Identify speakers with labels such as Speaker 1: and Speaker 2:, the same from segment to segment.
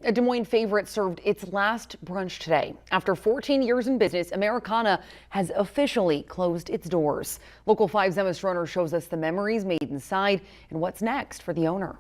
Speaker 1: A Des Moines favorite served its last brunch today. After 14 years in business, Americana has officially closed its doors. Local 5's Emma Stroner shows us the memories made inside and what's next for the owner.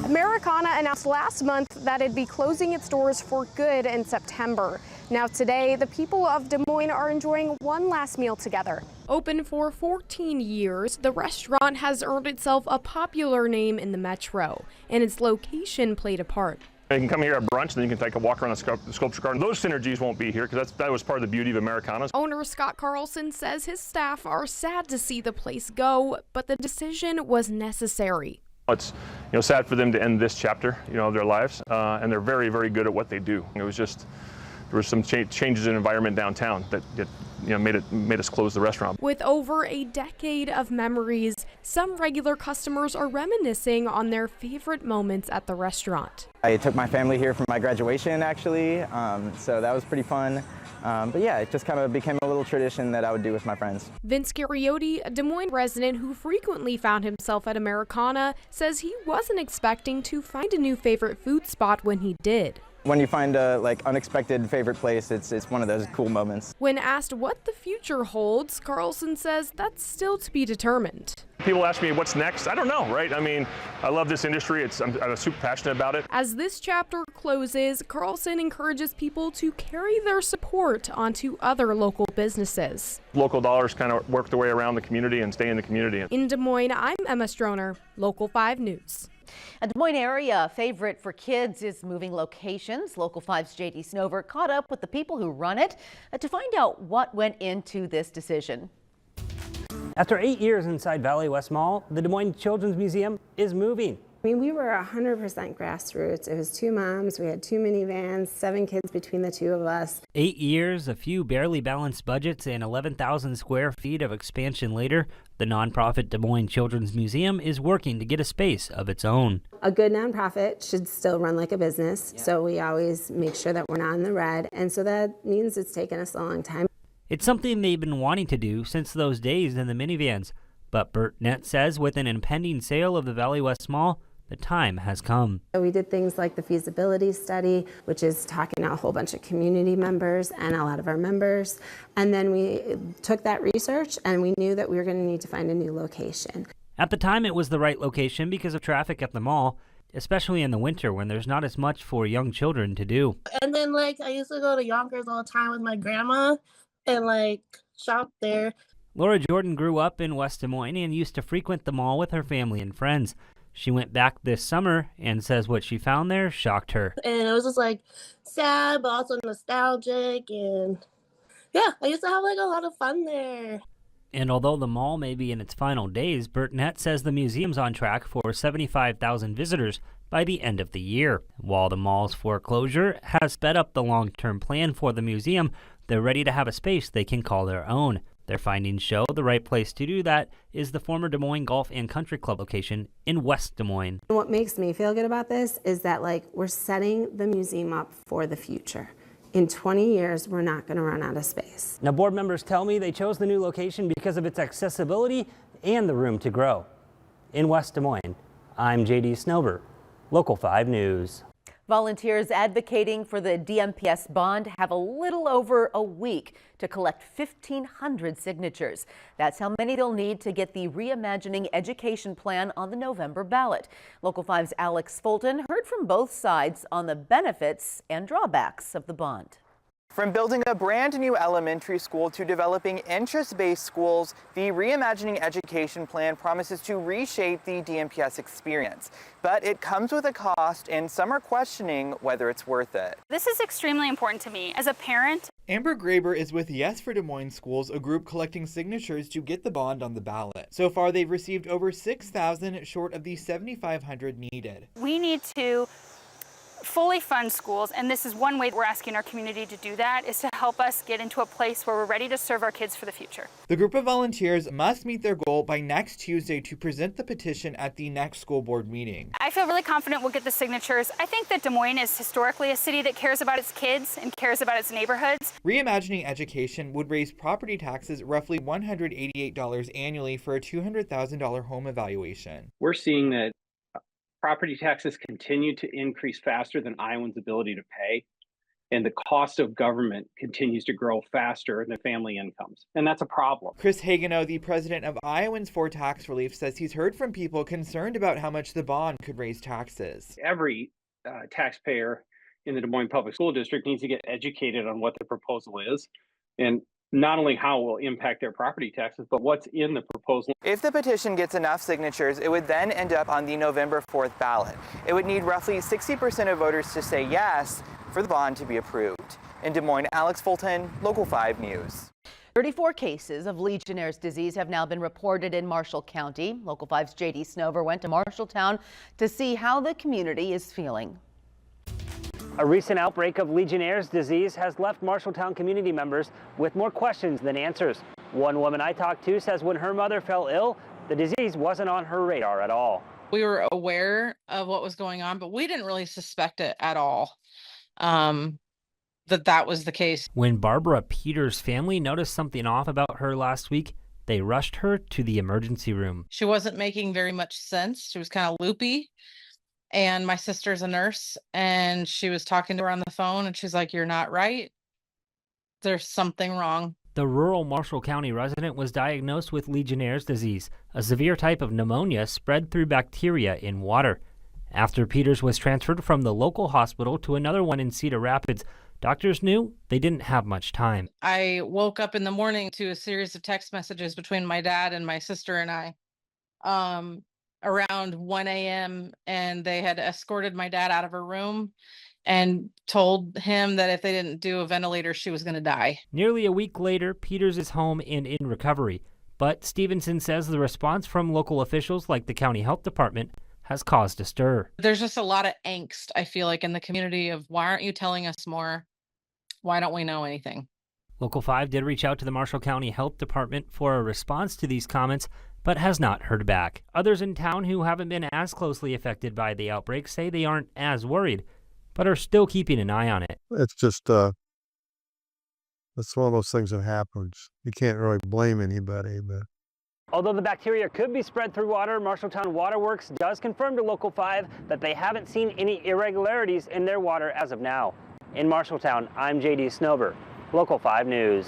Speaker 2: Americana announced last month that it'd be closing its doors for good in September. Now today, the people of Des Moines are enjoying one last meal together. Open for 14 years, the restaurant has earned itself a popular name in the metro, and its location played a part.
Speaker 3: You can come here at brunch, and then you can take a walk around the sculpture garden. Those synergies won't be here because that was part of the beauty of Americana.
Speaker 2: Owner Scott Carlson says his staff are sad to see the place go, but the decision was necessary.
Speaker 3: It's sad for them to end this chapter of their lives, and they're very, very good at what they do. It was just there were some changes in environment downtown that made us close the restaurant.
Speaker 2: With over a decade of memories, some regular customers are reminiscing on their favorite moments at the restaurant.
Speaker 4: I took my family here for my graduation, actually, so that was pretty fun. But yeah, it just kind of became a little tradition that I would do with my friends.
Speaker 2: Vince Gariotti, a Des Moines resident who frequently found himself at Americana, says he wasn't expecting to find a new favorite food spot when he did.
Speaker 4: When you find a unexpected favorite place, it's one of those cool moments.
Speaker 2: When asked what the future holds, Carlson says that's still to be determined.
Speaker 3: People ask me what's next. I don't know, right? I mean, I love this industry. I'm super passionate about it.
Speaker 2: As this chapter closes, Carlson encourages people to carry their support onto other local businesses.
Speaker 3: Local dollars kind of work their way around the community and stay in the community.
Speaker 2: In Des Moines, I'm Emma Stroner, Local 5 News.
Speaker 5: A Des Moines area favorite for kids is moving locations. Local 5's J.D. Snover caught up with the people who run it to find out what went into this decision.
Speaker 6: After 8 years inside Valley West Mall, the Des Moines Children's Museum is moving.
Speaker 7: I mean, we were 100% grassroots. It was 2 moms, we had 2 minivans, 7 kids between the 2 of us.
Speaker 6: 8 years, a few barely balanced budgets, and 11,000 square feet of expansion later, the nonprofit Des Moines Children's Museum is working to get a space of its own.
Speaker 7: A good nonprofit should still run like a business, so we always make sure that we're not in the red, and so that means it's taken us a long time.
Speaker 6: It's something they've been wanting to do since those days in the minivans, but Bert Nett says with an impending sale of the Valley West Mall, the time has come.
Speaker 7: We did things like the feasibility study, which is talking to a whole bunch of community members and a lot of our members. And then we took that research and we knew that we were going to need to find a new location.
Speaker 6: At the time, it was the right location because of traffic at the mall, especially in the winter when there's not as much for young children to do.
Speaker 8: And then I used to go to Yonkers all the time with my grandma and shop there.
Speaker 6: Laura Jordan grew up in West Des Moines and used to frequent the mall with her family and friends. She went back this summer and says what she found there shocked her.
Speaker 8: And it was just sad, but also nostalgic. And yeah, I used to have a lot of fun there.
Speaker 6: And although the mall may be in its final days, Bert Nett says the museum's on track for 75,000 visitors by the end of the year. While the mall's foreclosure has sped up the long-term plan for the museum, they're ready to have a space they can call their own. Their findings show the right place to do that is the former Des Moines Golf and Country Club location in West Des Moines.
Speaker 7: What makes me feel good about this is that we're setting the museum up for the future. In 20 years, we're not going to run out of space.
Speaker 6: Now, board members tell me they chose the new location because of its accessibility and the room to grow. In West Des Moines, I'm J.D. Snover, Local 5 News.
Speaker 5: Volunteers advocating for the DMPS bond have a little over a week to collect 1,500 signatures. That's how many they'll need to get the Reimagining Education Plan on the November ballot. Local 5's Alex Fulton heard from both sides on the benefits and drawbacks of the bond.
Speaker 9: From building a brand new elementary school to developing interest-based schools, the Reimagining Education Plan promises to reshape the DMPS experience. But it comes with a cost, and some are questioning whether it's worth it.
Speaker 10: This is extremely important to me. As a parent,
Speaker 11: Amber Graber is with Yes for Des Moines Schools, a group collecting signatures to get the bond on the ballot. So far, they've received over 6,000 short of the 7,500 needed.
Speaker 10: We need to fully fund schools, and this is one way we're asking our community to do that, is to help us get into a place where we're ready to serve our kids for the future.
Speaker 11: The group of volunteers must meet their goal by next Tuesday to present the petition at the next school board meeting.
Speaker 10: I feel really confident we'll get the signatures. I think that Des Moines is historically a city that cares about its kids and cares about its neighborhoods.
Speaker 11: Reimagining Education would raise property taxes roughly $188 annually for a $200,000 home evaluation.
Speaker 12: We're seeing that Property taxes continue to increase faster than Iowans' ability to pay, and the cost of government continues to grow faster than family incomes, and that's a problem.
Speaker 11: Chris Hagenow, the president of Iowans for Tax Relief, says he's heard from people concerned about how much the bond could raise taxes.
Speaker 12: Every taxpayer in the Des Moines Public School District needs to get educated on what the proposal is, and not only how it will impact their property taxes, but what's in the proposal.
Speaker 9: If the petition gets enough signatures, it would then end up on the November 4th ballot. It would need roughly 60% of voters to say yes for the bond to be approved. In Des Moines, Alex Fulton, Local 5 News.
Speaker 5: 34 cases of Legionnaire's disease have now been reported in Marshall County. Local 5's J.D. Snover went to Marshalltown to see how the community is feeling.
Speaker 13: A recent outbreak of Legionnaire's disease has left Marshalltown community members with more questions than answers. One woman I talked to says when her mother fell ill, the disease wasn't on her radar at all.
Speaker 14: We were aware of what was going on, but we didn't really suspect it at all, that was the case.
Speaker 6: When Barbara Peters' family noticed something off about her last week, they rushed her to the emergency room.
Speaker 14: She wasn't making very much sense. She was kind of loopy. And my sister's a nurse, and she was talking to her on the phone, and she's like, "You're not right. There's something wrong."
Speaker 6: The rural Marshall County resident was diagnosed with Legionnaire's disease, a severe type of pneumonia spread through bacteria in water. After Peters was transferred from the local hospital to another one in Cedar Rapids, doctors knew they didn't have much time.
Speaker 14: I woke up in the morning to a series of text messages between my dad and my sister and I. Around 1 a.m. and they had escorted my dad out of her room and told him that if they didn't do a ventilator, she was going to die.
Speaker 6: Nearly a week later, Peters is home and in recovery. But Stevenson says the response from local officials like the county health department has caused a stir.
Speaker 14: There's just a lot of angst, I feel like, in the community of why aren't you telling us more? Why don't we know anything?
Speaker 6: Local 5 did reach out to the Marshall County Health Department for a response to these comments, but has not heard back. Others in town who haven't been as closely affected by the outbreak say they aren't as worried, but are still keeping an eye on it.
Speaker 15: It's just, it's one of those things that happens. You can't really blame anybody, but.
Speaker 13: Although the bacteria could be spread through water, Marshalltown Waterworks does confirm to Local 5 that they haven't seen any irregularities in their water as of now. In Marshalltown, I'm J.D. Snover, Local 5 News.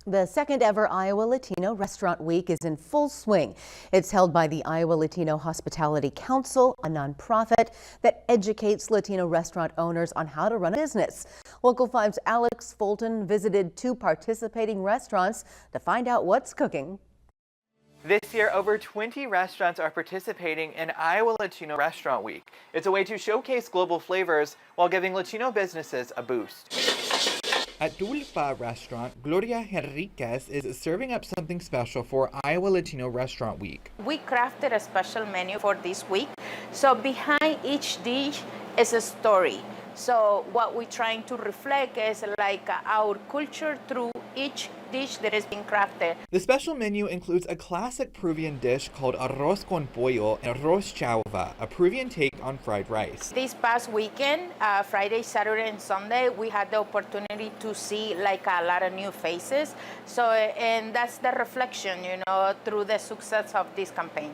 Speaker 5: The second ever Iowa Latino Restaurant Week is in full swing. It's held by the Iowa Latino Hospitality Council, a nonprofit that educates Latino restaurant owners on how to run a business. Local 5's Alex Fulton visited 2 participating restaurants to find out what's cooking.
Speaker 9: This year, over 20 restaurants are participating in Iowa Latino Restaurant Week. It's a way to showcase global flavors while giving Latino businesses a boost.
Speaker 11: At Dulpa Restaurant, Gloria Henriquez is serving up something special for Iowa Latino Restaurant Week.
Speaker 16: We crafted a special menu for this week. So behind each dish is a story. So what we're trying to reflect is like our culture through each dish that is being crafted.
Speaker 11: The special menu includes a classic Peruvian dish called arroz con pollo and arroz chauva, a Peruvian take on fried rice.
Speaker 16: This past weekend, Friday, Saturday, and Sunday, we had the opportunity to see like a lot of new faces. So, and that's the reflection, you know, through the success of this campaign.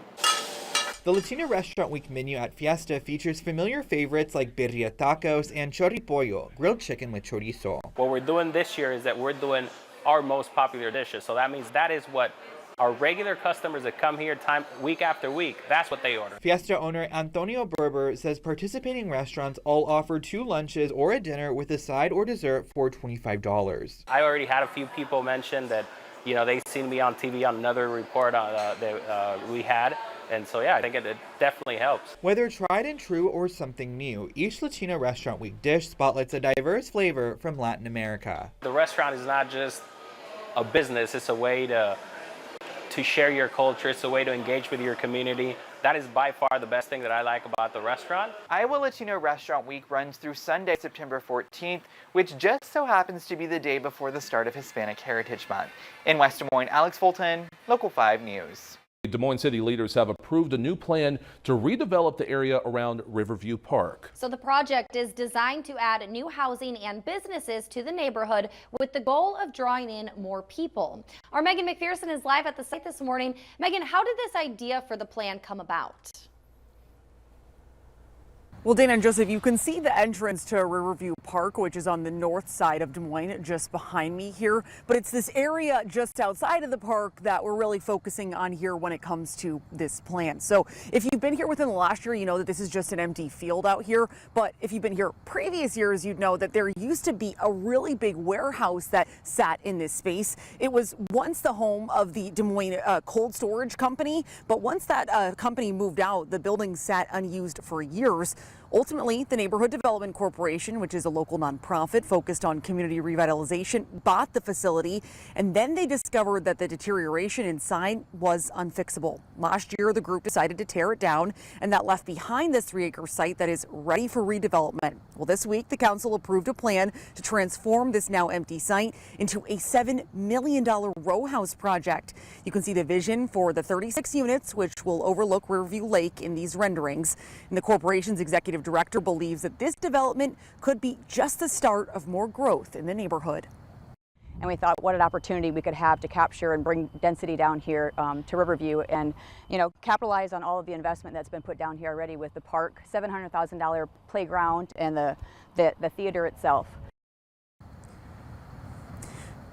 Speaker 11: The Latino Restaurant Week menu at Fiesta features familiar favorites like birria tacos and choripollo, grilled chicken with chorizo.
Speaker 17: What we're doing this year is that we're doing our most popular dishes. So that means that is what our regular customers that come here week after week, that's what they order.
Speaker 11: Fiesta owner Antonio Berber says participating restaurants all offer 2 lunches or a dinner with a side or dessert for $25.
Speaker 17: I already had a few people mention that, you know, they seen me on TV on another report that we had. And so, yeah, I think it definitely helps.
Speaker 11: Whether tried and true or something new, each Latino Restaurant Week dish spotlights a diverse flavor from Latin America.
Speaker 17: The restaurant is not just a business, it's a way to share your culture, it's a way to engage with your community. That is by far the best thing that I like about the restaurant.
Speaker 9: Iowa Latino Restaurant Week runs through Sunday, September 14th, which just so happens to be the day before the start of Hispanic Heritage Month. In West Des Moines, Alex Fulton, Local 5 News.
Speaker 18: Des Moines city leaders have approved a new plan to redevelop the area around Riverview Park.
Speaker 19: So the project is designed to add new housing and businesses to the neighborhood with the goal of drawing in more people. Our Megan McPherson is live at the site this morning. Megan, how did this idea for the plan come about?
Speaker 1: Well, Dana and Joseph, you can see the entrance to Riverview Park, which is on the north side of Des Moines, just behind me here. But it's this area just outside of the park that we're really focusing on here when it comes to this plan. So if you've been here within the last year, you know that this is just an empty field out here. But if you've been here previous years, you'd know that there used to be a really big warehouse that sat in this space. It was once the home of the Des Moines Cold Storage Company. But once that company moved out, the building sat unused for years. Ultimately, the Neighborhood Development Corporation, which is a local nonprofit focused on community revitalization, bought the facility, and then they discovered that the deterioration inside was unfixable. Last year, the group decided to tear it down, and that left behind this 3-acre site that is ready for redevelopment. Well, this week, the council approved a plan to transform this now empty site into a $7 million row house project. You can see the vision for the 36 units, which will overlook Riverview Lake in these renderings. And the corporation's executive director believes that this development could be just the start of more growth in the neighborhood.
Speaker 20: And we thought what an opportunity we could have to capture and bring density down here to Riverview and, you know, capitalize on all of the investment that's been put down here already with the park, $700,000 playground and the theater itself.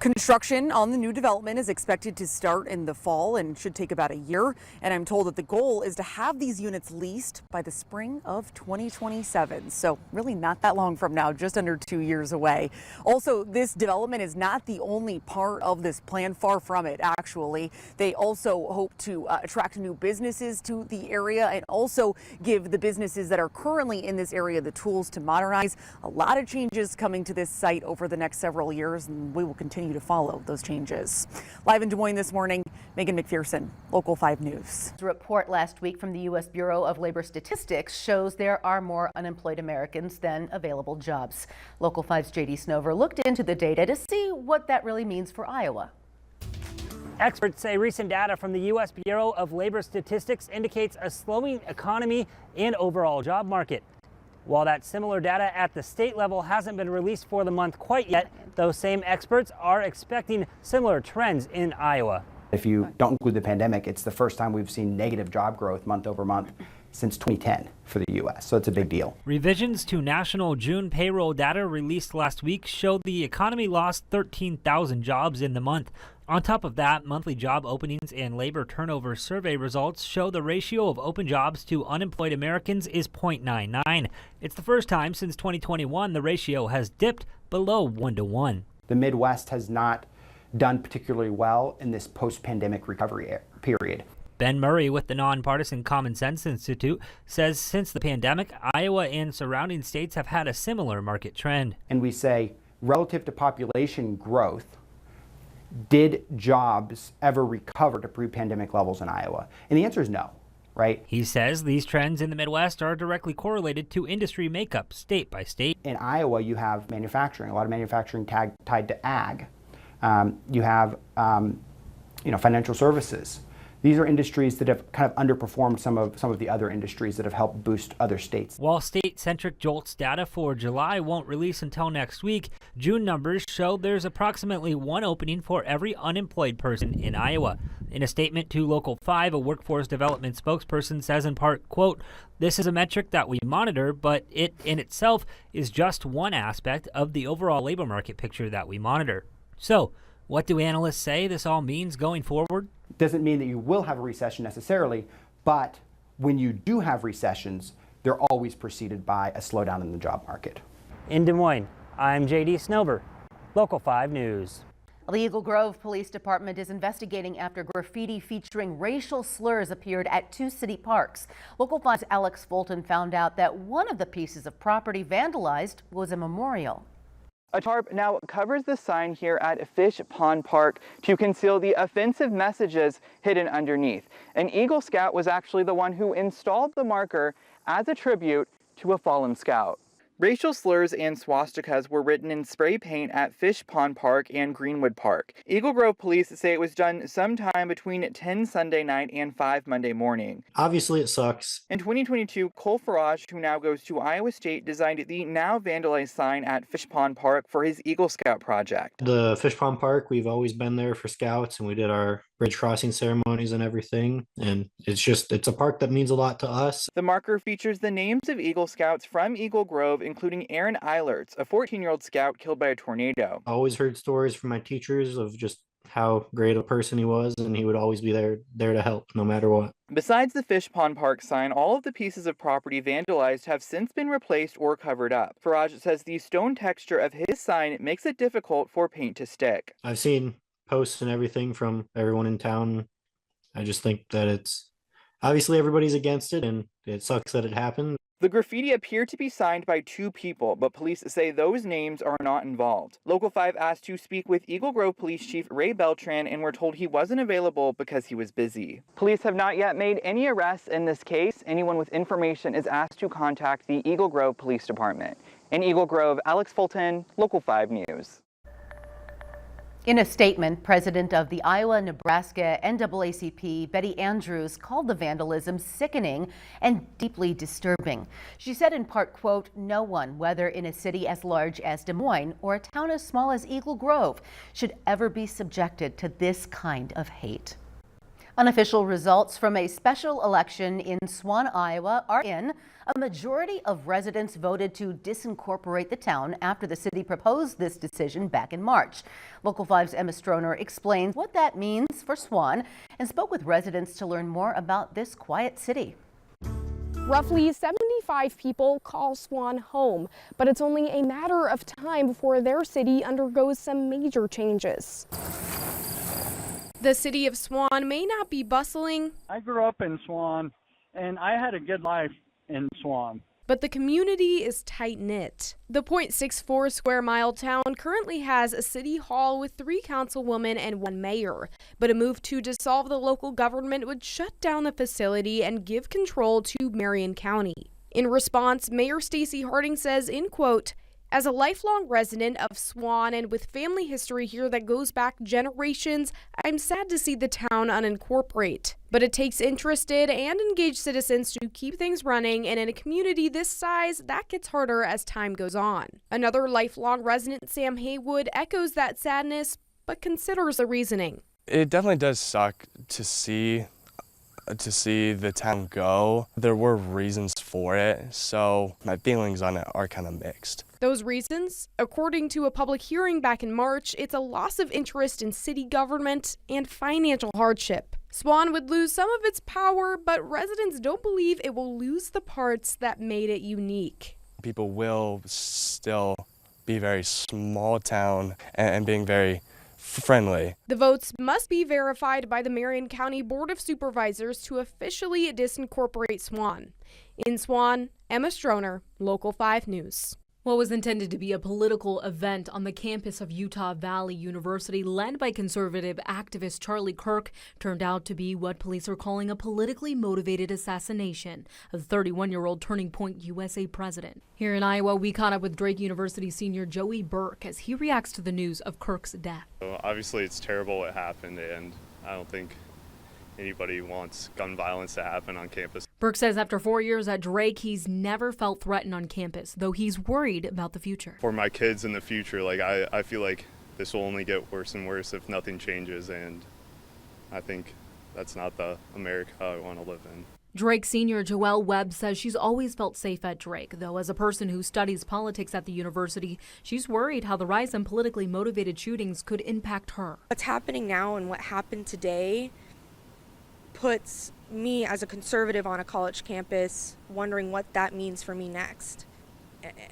Speaker 1: Construction on the new development is expected to start in the fall and should take about a year. And I'm told that the goal is to have these units leased by the spring of 2027. So really not that long from now, just under 2 years away. Also, this development is not the only part of this plan, far from it, actually. They also hope to attract new businesses to the area and also give the businesses that are currently in this area the tools to modernize. A lot of changes coming to this site over the next several years, and we will continue to follow those changes. Live in Des Moines this morning, Megan McPherson, Local 5 News.
Speaker 5: A report last week from the U.S. Bureau of Labor Statistics shows there are more unemployed Americans than available jobs. Local 5's J.D. Snover looked into the data to see what that really means for Iowa.
Speaker 13: Experts say recent data from the U.S. Bureau of Labor Statistics indicates a slowing economy and overall job market. While that similar data at the state level hasn't been released for the month quite yet, those same experts are expecting similar trends in Iowa.
Speaker 21: If you don't include the pandemic, it's the first time we've seen negative job growth month over month since 2010 for the U.S., so it's a big deal.
Speaker 6: Revisions to national June payroll data released last week showed the economy lost 13,000 jobs in the month. On top of that, monthly job openings and labor turnover survey results show the ratio of open jobs to unemployed Americans is 0.99. It's the first time since 2021 the ratio has dipped below 1-to-1.
Speaker 21: The Midwest has not done particularly well in this post-pandemic recovery period.
Speaker 6: Ben Murray with the nonpartisan Common Sense Institute says since the pandemic, Iowa and surrounding states have had a similar market trend.
Speaker 21: And we say, relative to population growth, did jobs ever recover to pre-pandemic levels in Iowa? And the answer is no, right?
Speaker 6: He says these trends in the Midwest are directly correlated to industry makeup state by state.
Speaker 21: In Iowa, you have manufacturing, a lot of manufacturing tied to ag. You have financial services. These are industries that have kind of underperformed some of the other industries that have helped boost other states.
Speaker 6: While state-centric JOLTS data for July won't release until next week, June numbers show there's approximately one opening for every unemployed person in Iowa. In a statement to Local 5, a workforce development spokesperson says in part, quote, "This is a metric that we monitor, but it in itself is just one aspect of the overall labor market picture that we monitor." So, what do analysts say this all means going forward?
Speaker 21: Doesn't mean that you will have a recession necessarily, but when you do have recessions, they're always preceded by a slowdown in the job market.
Speaker 13: In Des Moines, I'm J.D. Snover, Local 5 News.
Speaker 5: The Eagle Grove Police Department is investigating after graffiti featuring racial slurs appeared at 2 city parks. Local 5's Alex Fulton found out that one of the pieces of property vandalized was a memorial.
Speaker 9: A tarp now covers the sign here at Fish Pond Park to conceal the offensive messages hidden underneath. An Eagle Scout was actually the one who installed the marker as a tribute to a fallen scout. Racial slurs and swastikas were written in spray paint at Fish Pond Park and Greenwood Park. Eagle Grove police say it was done sometime between 10 Sunday night and 5 Monday morning.
Speaker 22: Obviously, it sucks.
Speaker 9: In 2022, Cole Farage, who now goes to Iowa State, designed the now vandalized sign at Fish Pond Park for his Eagle Scout project.
Speaker 22: The Fish Pond Park, we've always been there for scouts, and we did our
Speaker 4: bridge crossing ceremonies and everything. And it's a park that means a lot to us.
Speaker 9: The marker features the names of Eagle Scouts from Eagle Grove, including Aaron Eilertz, a 14-year-old scout killed by a tornado.
Speaker 4: I always heard stories from my teachers of just how great a person he was, and he would always be there to help no matter what.
Speaker 9: Besides the Fish Pond Park sign, all of the pieces of property vandalized have since been replaced or covered up. Faraj says the stone texture of his sign makes it difficult for paint to stick.
Speaker 4: I've seen posts and everything from everyone in town. I just think that it's obviously everybody's against it, and it sucks that it happened.
Speaker 9: The graffiti appeared to be signed by 2 people, but police say those names are not involved. Local 5 asked to speak with Eagle Grove Police Chief Ray Beltran and were told he wasn't available because he was busy. Police have not yet made any arrests in this case. Anyone with information is asked to contact the Eagle Grove Police Department. In Eagle Grove, Alex Fulton, Local 5 News.
Speaker 5: In a statement, President of the Iowa-Nebraska NAACP, Betty Andrews, called the vandalism sickening and deeply disturbing. She said in part, quote, "No one, whether in a city as large as Des Moines or a town as small as Eagle Grove, should ever be subjected to this kind of hate." Unofficial results from a special election in Swan, Iowa are in. A majority of residents voted to disincorporate the town after the city proposed this decision back in March. Local 5's Emma Stroner explains what that means for Swan and spoke with residents to learn more about this quiet city.
Speaker 2: Roughly 75 people call Swan home, but it's only a matter of time before their city undergoes some major changes. The city of Swan may not be bustling.
Speaker 22: I grew up in Swan, and I had a good life in Swan.
Speaker 2: But the community is tight-knit. The .64 square mile town currently has a city hall with 3 councilwomen and 1 mayor. But a move to dissolve the local government would shut down the facility and give control to Marion County. In response, Mayor Stacey Harding says, in quote, "As a lifelong resident of Swan and with family history here that goes back generations, I'm sad to see the town unincorporate. But it takes interested and engaged citizens to keep things running, and in a community this size, that gets harder as time goes on." Another lifelong resident, Sam Haywood, echoes that sadness, but considers the reasoning.
Speaker 23: It definitely does suck to see the town go. There were reasons for it, so my feelings on it are kind of mixed.
Speaker 2: Those reasons? According to a public hearing back in March, it's a loss of interest in city government and financial hardship. Swan would lose some of its power, but residents don't believe it will lose the parts that made it unique.
Speaker 23: People will still be very small town and being very friendly.
Speaker 2: The votes must be verified by the Marion County Board of Supervisors to officially disincorporate Swan. In Swan, Emma Stroner, Local 5 News.
Speaker 24: What was intended to be a political event on the campus of Utah Valley University, led by conservative activist Charlie Kirk, turned out to be what police are calling a politically motivated assassination of the 31-year-old Turning Point USA president. Here in Iowa, we caught up with Drake University senior Joey Burke as he reacts to the news of Kirk's death.
Speaker 25: So obviously, it's terrible what happened, and I don't think anybody wants gun violence to happen on campus.
Speaker 24: Burke says after 4 years at Drake, he's never felt threatened on campus, though he's worried about the future.
Speaker 25: For my kids in the future, I feel like this will only get worse and worse if nothing changes, and I think that's not the America I want to live in.
Speaker 24: Drake senior Joelle Webb says she's always felt safe at Drake, though as a person who studies politics at the university, she's worried how the rise in politically motivated shootings could impact her.
Speaker 26: What's happening now and what happened today puts me as a conservative on a college campus wondering what that means for me next.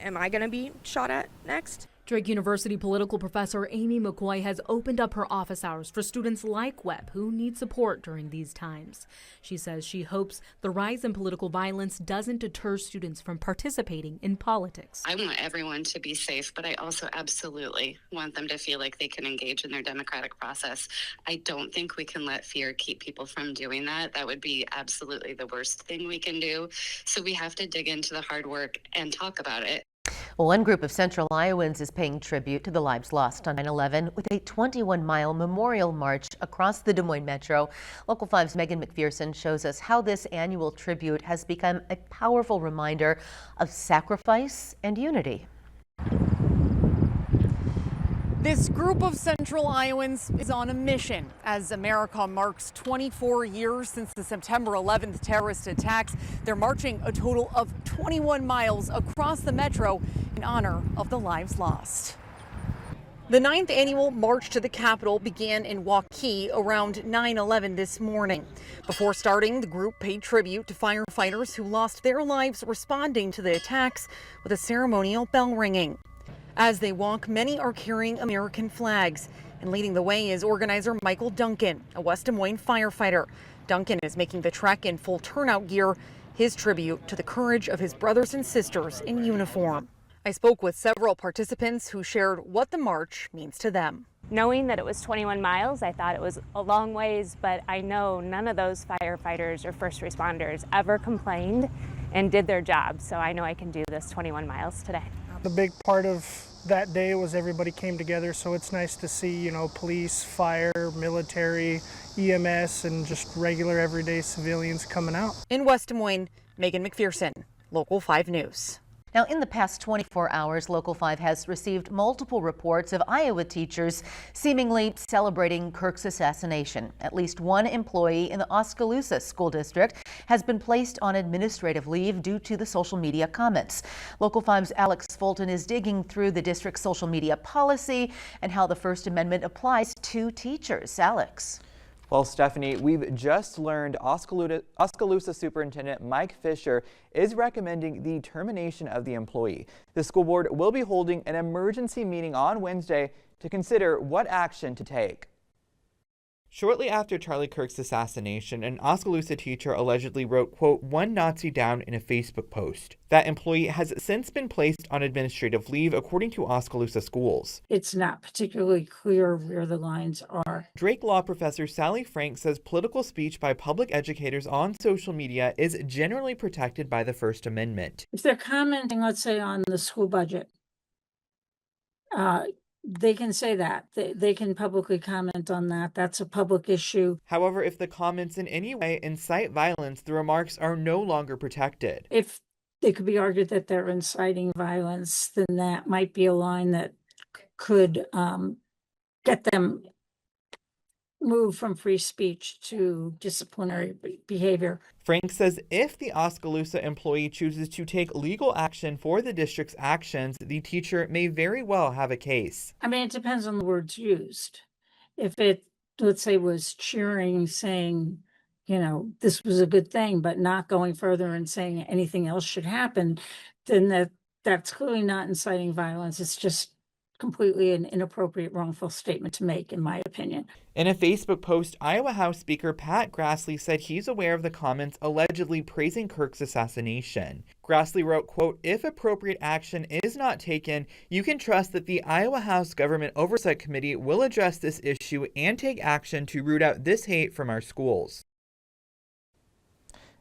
Speaker 26: Am I going to be shot at next?
Speaker 24: Drake University political professor Amy McCoy has opened up her office hours for students like Webb who need support during these times. She says she hopes the rise in political violence doesn't deter students from participating in politics.
Speaker 27: I want everyone to be safe, but I also absolutely want them to feel like they can engage in their democratic process. I don't think we can let fear keep people from doing that. That would be absolutely the worst thing we can do. So we have to dig into the hard work and talk about it.
Speaker 5: Well, one group of Central Iowans is paying tribute to the lives lost on 9/11 with a 21-mile memorial march across the Des Moines Metro. Local 5's Megan McPherson shows us how this annual tribute has become a powerful reminder of sacrifice and unity.
Speaker 1: This group of Central Iowans is on a mission as America marks 24 years since the September 11th terrorist attacks. They're marching a total of 21 miles across the metro in honor of the lives lost. The 9th annual March to the Capitol began in Waukee around 9/11 this morning. Before starting, the group paid tribute to firefighters who lost their lives responding to the attacks with a ceremonial bell ringing. As they walk, many are carrying American flags, and leading the way is organizer Michael Duncan, a West Des Moines firefighter. Duncan is making the trek in full turnout gear, his tribute to the courage of his brothers and sisters in uniform. I spoke with several participants who shared what the march means to them.
Speaker 3: Knowing that it was 21 miles, I thought it was a long ways, but I know none of those firefighters or first responders ever complained and did their job, so I know I can do this 21 miles today.
Speaker 7: The big part of that day was everybody came together, so it's nice to see, police, fire, military, EMS, and just regular everyday civilians coming out.
Speaker 1: In West Des Moines, Megan McPherson, Local 5 News.
Speaker 5: Now, in the past 24 hours, Local 5 has received multiple reports of Iowa teachers seemingly celebrating Kirk's assassination. At least one employee in the Oskaloosa School District has been placed on administrative leave due to the social media comments. Local 5's Alex Fulton is digging through the district's social media policy and how the First Amendment applies to teachers. Alex.
Speaker 9: Well, Stephanie, we've just learned Oskaloosa Superintendent Mike Fisher is recommending the termination of the employee. The school board will be holding an emergency meeting on Wednesday to consider what action to take. Shortly after Charlie Kirk's assassination, an Oskaloosa teacher allegedly wrote, quote, "one Nazi down" in a Facebook post. That employee has since been placed on administrative leave, according to Oskaloosa schools.
Speaker 8: It's not particularly clear where the lines are.
Speaker 9: Drake law professor Sally Frank says political speech by public educators on social media is generally protected by the First Amendment.
Speaker 8: If they're commenting, let's say, on the school budget, they can say that. They can publicly comment on that. That's a public issue.
Speaker 9: However, if the comments in any way incite violence, the remarks are no longer protected.
Speaker 8: If it could be argued that they're inciting violence, then that might be a line that could get them moved from free speech to disciplinary behavior.
Speaker 9: Frank says if the Oskaloosa employee chooses to take legal action for the district's actions, the teacher may very well have a case.
Speaker 8: I mean, it depends on the words used. If it, let's say, was cheering, saying, this was a good thing, but not going further and saying anything else should happen, then that's clearly not inciting violence. It's just completely an inappropriate, wrongful statement to make, in my opinion.
Speaker 9: In a Facebook post, Iowa House Speaker Pat Grassley said he's aware of the comments allegedly praising Kirk's assassination. Grassley wrote, quote, "if appropriate action is not taken, you can trust that the Iowa House Government Oversight Committee will address this issue and take action to root out this hate from our schools."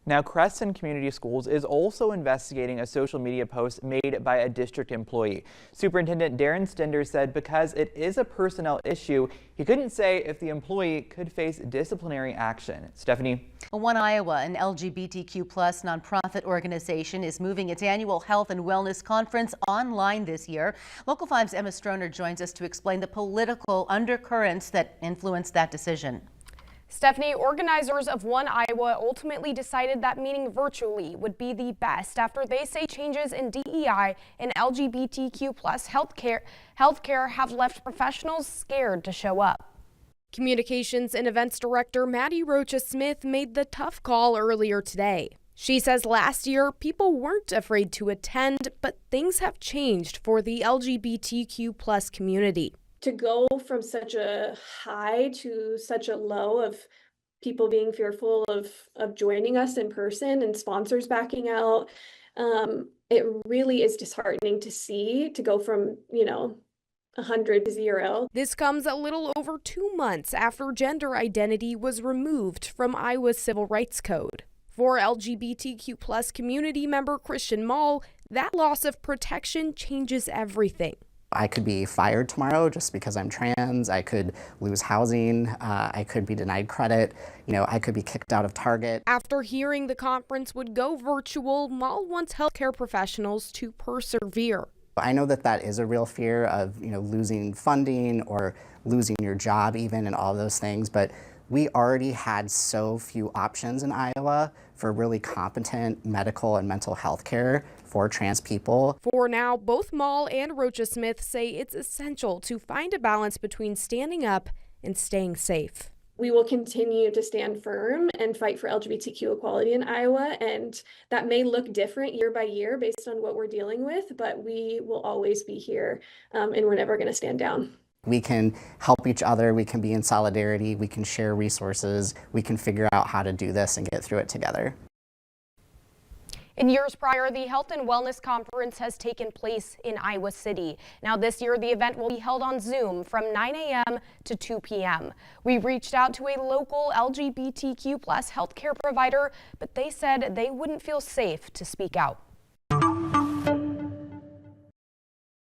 Speaker 9: Now, Crescent Community Schools is also investigating a social media post made by a district employee. Superintendent Darren Stender said because it is a personnel issue, he couldn't say if the employee could face disciplinary action. Stephanie?
Speaker 5: One Iowa, an LGBTQ+ nonprofit organization, is moving its annual health and wellness conference online this year. Local 5's Emma Stroner joins us to explain the political undercurrents that influenced that decision.
Speaker 2: Stephanie, organizers of One Iowa ultimately decided that meeting virtually would be the best after they say changes in DEI and LGBTQ+ healthcare have left professionals scared to show up. Communications and Events Director Maddie Rocha-Smith made the tough call earlier today. She says last year people weren't afraid to attend, but things have changed for the LGBTQ+ community.
Speaker 10: To go from such a high to such a low of people being fearful of joining us in person and sponsors backing out, it really is disheartening to see, to go from, 100 to 0.
Speaker 2: This comes a little over 2 months after gender identity was removed from Iowa's Civil Rights Code. For LGBTQ+ community member Christian Mall, that loss of protection changes everything.
Speaker 12: I could be fired tomorrow just because I'm trans. I could lose housing. I could be denied credit. I could be kicked out of Target.
Speaker 2: After hearing the conference would go virtual, Mall wants healthcare professionals to persevere.
Speaker 12: I know that that is a real fear of, losing funding or losing your job even and all those things, but we already had so few options in Iowa for really competent medical and mental health care for trans people.
Speaker 2: For now, both Maul and Rocha Smith say it's essential to find a balance between standing up and staying safe.
Speaker 10: We will continue to stand firm and fight for LGBTQ equality in Iowa, and that may look different year by year based on what we're dealing with, but we will always be here, and we're never going to stand down.
Speaker 12: We can help each other, we can be in solidarity, we can share resources, we can figure out how to do this and get through it together.
Speaker 2: In years prior, the Health and Wellness Conference has taken place in Iowa City. Now this year, the event will be held on Zoom from 9 a.m. to 2 p.m. We reached out to a local LGBTQ+ healthcare provider, but they said they wouldn't feel safe to speak out.